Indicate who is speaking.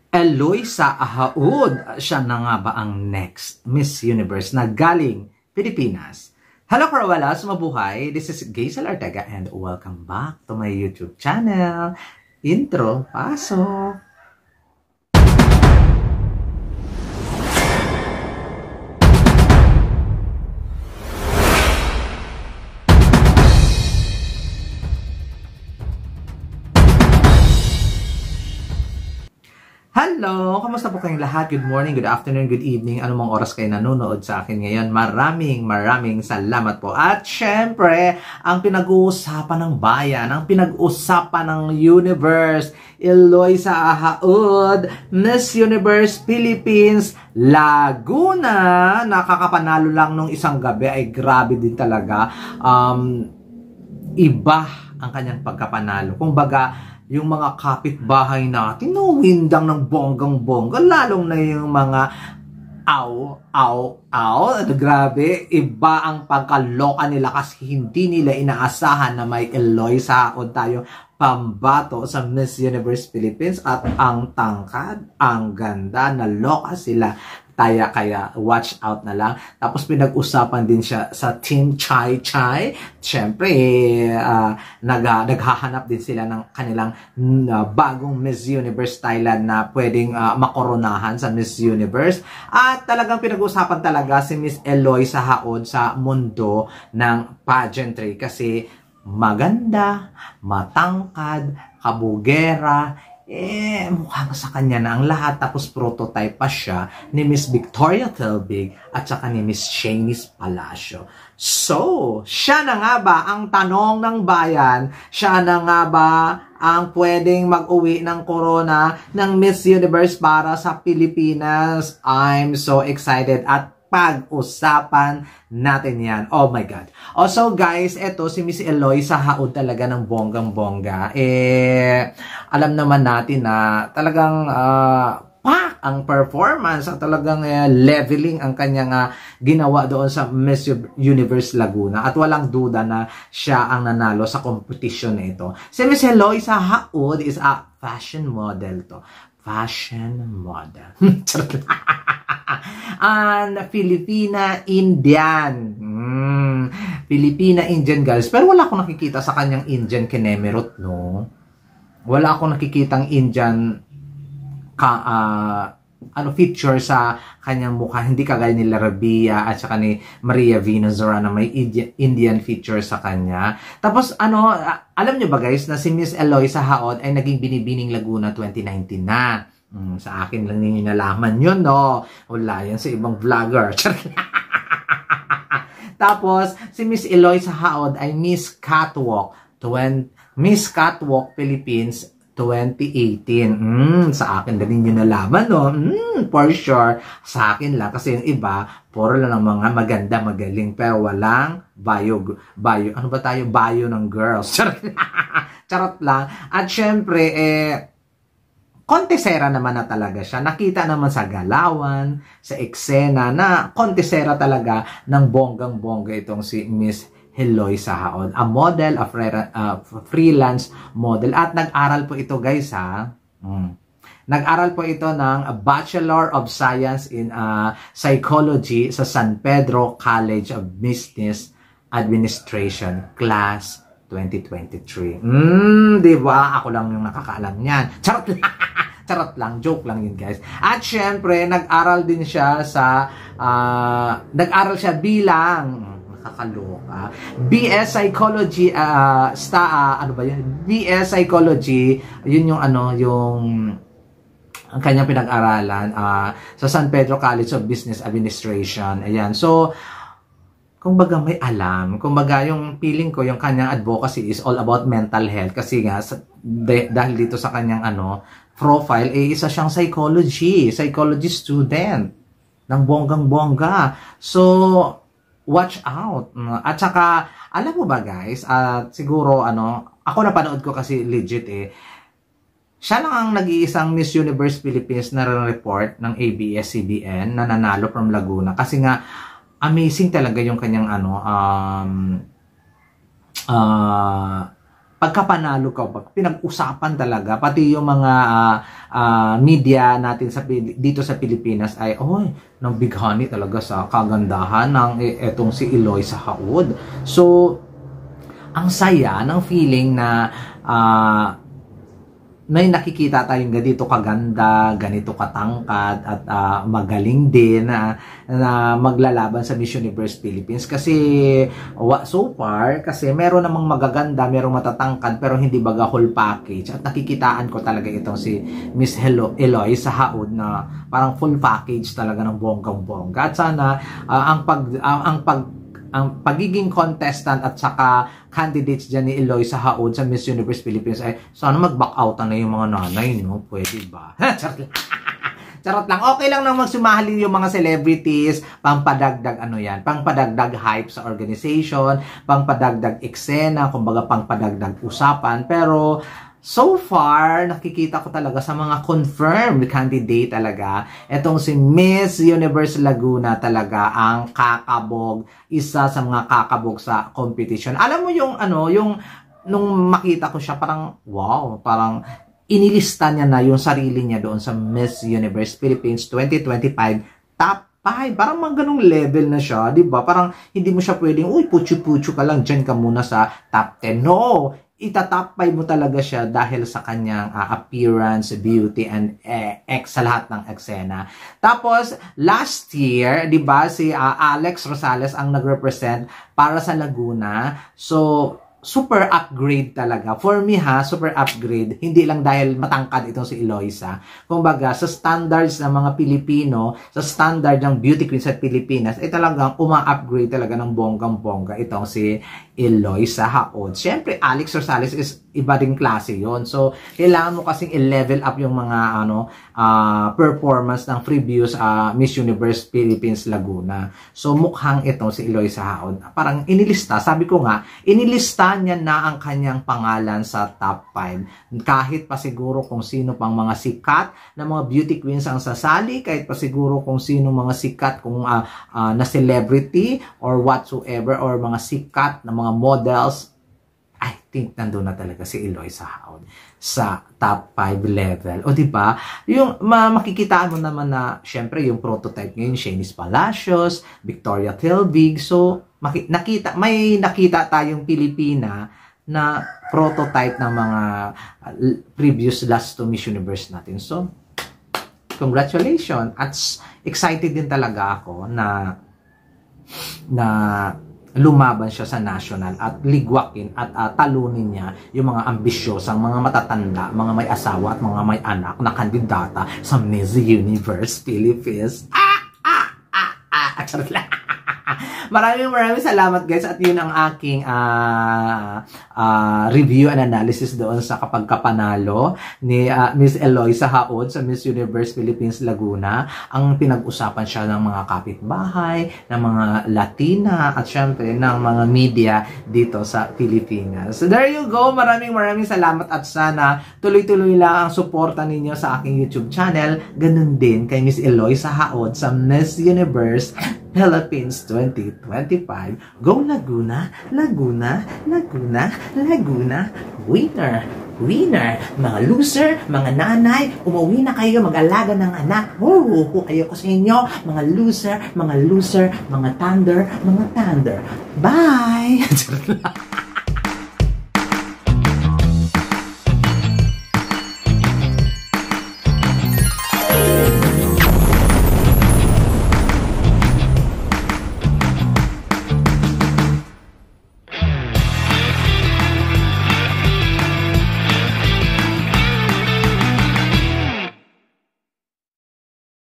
Speaker 1: Eloisa Ahaud, siya na nga ba ang next Miss Universe na galing Pilipinas? Hello Karawalas, mabuhay! This is Gaisel Ortega and welcome back to my YouTube channel. Intro, pasok! Hello! Kamusta po kayong lahat? Good morning, good afternoon, good evening. Anumang oras kayo nanonood sa akin ngayon. Maraming salamat po. At syempre, ang pinag-uusapan ng bayan, ang pinag-uusapan ng universe, Eloisa Ahaud, Miss Universe Philippines, Laguna. Nakakapanalo lang nung isang gabi. Ay grabe din talaga. Iba ang kanyang pagkapanalo. Kumbaga, yung mga kapitbahay natin, windang ng bonggang-bongga, lalong na yung mga grabe, iba ang pagkaloka nila kasi hindi nila inaasahan na may Eloisa o tayo pambato sa Miss Universe Philippines at ang tangkad, ang ganda, naloka sila. Kaya watch out na lang. Tapos pinag-usapan din siya sa Team Chai Chai. Siyempre, naghahanap din sila ng kanilang bagong Miss Universe Thailand na pwedeng makoronahan sa Miss Universe. At talagang pinag-usapan talaga si Miss Eloisa Ahaud sa mundo ng pageantry kasi maganda, matangkad, kabugera, mukhang sa kanya na ang lahat. Tapos prototype pa siya ni Miss Victoria Telbig at saka ni Miss Shanice Palacio. So, siya na nga ba ang tanong ng bayan? Siya na nga ba ang pwedeng mag-uwi ng corona ng Miss Universe para sa Pilipinas? I'm so excited at pag-usapan natin yan. Oh my God. Also guys, eto si Miss Eloisa Ahaud talaga ng bonggang-bongga. Alam naman natin na talagang ang performance at talagang leveling ang kanyang ginawa doon sa Miss Universe Laguna. At walang duda na siya ang nanalo sa competition na ito. Si Miss Eloisa Ahaud is a fashion model to. Fashion model. And Filipina Indian. Filipina Indian girls. Pero wala akong nakikita sa kanyang Indian kinemerot, no? Wala akong nakikitang Indian feature sa kanyang mukha. Hindi kagaya ni Larabia at saka ni Maria Vinazora na may Indian feature sa kanya. Tapos alam nyo ba guys na si Miss Eloisa Ahaud ay naging Binibining Laguna 2019 na. Sa akin lang ninyo nalaman yun, no? Wala yan sa ibang vlogger. Tapos, si Miss Eloisa Ahaud ay Miss Catwalk Philippines 2018. Sa akin lang ninyo nalaman, no? For sure, sa akin lang. Kasi yung iba, puro lang ng mga maganda, magaling. Pero walang bio. Ano ba tayo? Bio ng girls. Charot lang. At syempre, kontesera naman na talaga siya. Nakita naman sa galawan, sa eksena na kontesera talaga ng bonggang-bongga itong si Miss Eloisa Ahaud. A model, a freelance model. At nag-aral po ito guys ha. Nag-aral po ito ng Bachelor of Science in Psychology sa San Pedro College of Business Administration, Class 2023. Diba? Ako lang yung nakakaalam niyan. Charot lang. Joke lang yun, guys. At syempre, nag-aral din siya sa, nag-aral siya bilang, nakakaloka, BS Psychology, ano ba yun? BS Psychology, yun yung ang kanyang pinag-aralan, sa San Pedro College of Business Administration. Ayan. So, kumbaga may alam. Kumbaga yung feeling ko, yung kanyang advocacy is all about mental health. Kasi nga, dahil dito sa kanyang profile, isa siyang psychology student ng bonggang-bongga. So, watch out. At saka, alam mo ba guys, siguro, ako napanood ko kasi legit siya lang ang nag-iisang Miss Universe Philippines na report ng ABS-CBN na nanalo from Laguna. Kasi nga, amazing talaga yung kanyang pagkapanalo ka, pinag-usapan talaga, pati yung mga media natin dito sa Pilipinas ay, nang bighani talaga sa kagandahan ng etong si Eloisa Haod. So, ang saya ng feeling na may nakikita tayong ganito kaganda, ganito katangkad, at magaling din na maglalaban sa Miss Universe Philippines. Kasi so far, kasi meron namang magaganda, merong matatangkad, pero hindi baga whole package. At nakikitaan ko talaga itong si Miss Eloisa Haod na parang full package talaga ng bonggang-bongga. At sana ang pagiging contestant at saka candidates dyan ni Eloisa Haod sa Miss Universe Philippines ay sana mag-back out na yung mga nanay, no? Pwede ba? Charot lang. Charot lang. Okay lang nang magsumahalin yung mga celebrities, pangpadagdag pangpadagdag hype sa organization, pangpadagdag eksena, kumbaga pangpadagdag usapan. Pero so far, nakikita ko talaga sa mga confirmed candidate talaga, etong si Miss Universe Laguna talaga ang kakabog, isa sa mga kakabog sa competition. Alam mo yung nung makita ko siya, parang wow, parang inilista niya na yung sarili niya doon sa Miss Universe Philippines 2025 top 5. Parang mga ganung level na siya, di ba? Parang hindi mo siya pwedeng, putyo-putyo ka lang, dyan ka muna sa top 10. No! Itatop 5 mo talaga siya dahil sa kanyang appearance, beauty, and sa lahat ng eksena. Tapos, last year, di ba, si Alex Rosales ang nag-represent para sa Laguna. So, super upgrade talaga. For me super upgrade. Hindi lang dahil matangkad itong si Eloisa. Kumbaga, sa standards ng mga Pilipino, sa standard ng beauty queen sa Pilipinas, ay talagang uma-upgrade talaga ng bonggang-bongga itong si Eloisa Haod. Siyempre, Alex Rosales is iba ding klase yon. So, kailangan mo kasing i-level up yung mga performance ng previous Miss Universe Philippines Laguna. So, mukhang itong si Eloisa Haod. Parang inilista. Sabi ko nga, inilista niya na ang kanyang pangalan sa top 5. Kahit pa siguro kung sino pang mga sikat na mga beauty queens ang sasali, kahit pa siguro kung sino mga sikat kung na celebrity or whatsoever, or mga sikat na mga models, I think nandun na talaga si Eloisa Haod sa top 5 level. O diba? Yung makikitaan mo naman na syempre yung prototype ngayon, Shanice Palacios, Victoria Tilvig. So may nakita tayong Pilipina na prototype ng mga previous last to Miss Universe natin. So congratulations. At excited din talaga ako na lumaban siya sa national at ligwakin at talunin niya yung mga ambisyosang, mga matatanda, mga may asawa at mga may anak na kandidata sa Miss Universe Philippines. Maraming salamat guys, at yun ang aking review and analysis doon sa kapagkapanalo ni Miss Eloisa Haod sa Miss Universe Philippines Laguna. Ang pinag-usapan siya ng mga kapitbahay, ng mga Latina, at syempre ng mga media dito sa Pilipinas. So there you go, maraming salamat, at sana tuloy-tuloy lang ang suporta ninyo sa aking YouTube channel. Ganun din kay Miss Eloisa Haod sa Miss Universe Philippines 2025. Go Laguna, Laguna, Laguna, Laguna. Winner, winner. Mga loser, mga nanay, umuwi na kayo, mag-alaga ng anak. Ayoko sa inyo, mga loser, mga thunder, mga thunder. Bye!